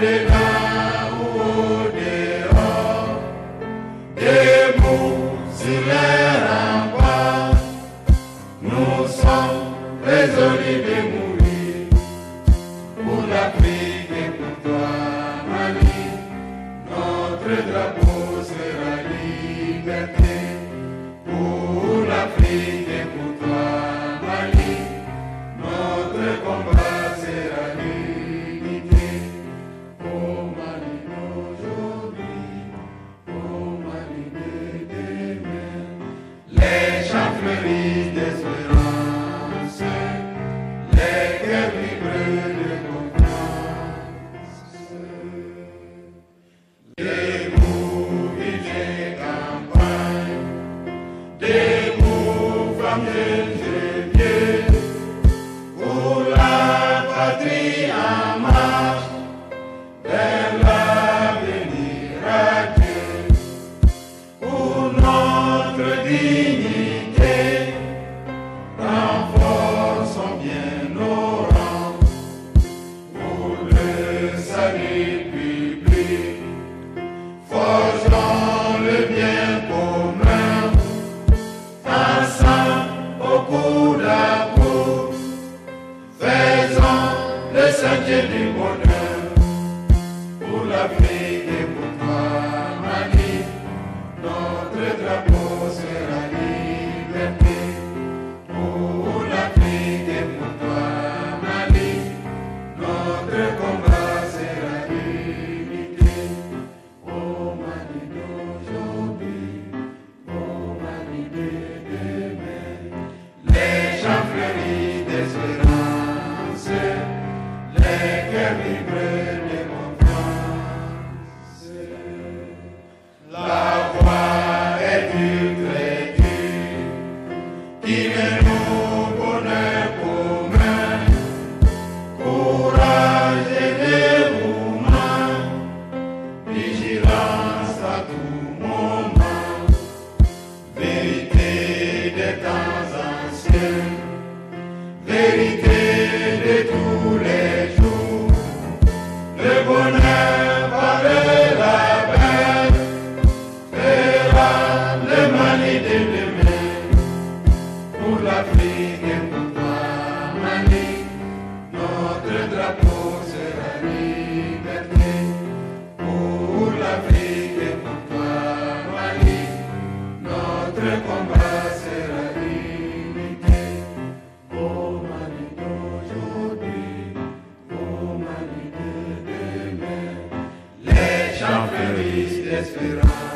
là ou au dehors, debout sur les remparts, nous sommes résolus de mourir pour l'Afrique et pour toi, Mali. Notre drapeau sera liberté pour l'Afrique et pour toi, Mali. Notre combat sera l'unité. Au Mali d'aujourd'hui, au Mali de demain, les chants fleurissent d'espérance, les cœurs vibrent de confiance. Debout, vive campagne, debout, femmes et vieux, pour la patrie en marche, vers l'avenir radieux, pour notre dignité, renforçons bien nos rangs, pour le salut public, forgeons le bien commun, ensemble au coude à coude, faisons le sentier du bonheur, pour l'Afrique et pour toi, Mali. Notre drapeau sera liberté, pour l'Afrique et pour toi, Mali. Notre combat sera l'unité. Au Mali d'aujourd'hui, au Mali de demain, les chants fleurissent d'espérance, les cœurs vibrent de confiance. La voie est dure, très dure, qui mène au bonheur commun. Courage et dévouement, vigilance à tout moment, vérité des temps anciens, vérité de tous les jours, le bonheur par la belle fera le Mali de demain, pour l'Afrique et pour toi, Mali. Notre drapeau sera liberté, pour l'Afrique et pour toi, Mali. Notre combat sera l'unité. Au Mali d'aujourd'hui, au Mali de demain, les chants fleurissent d'espérance.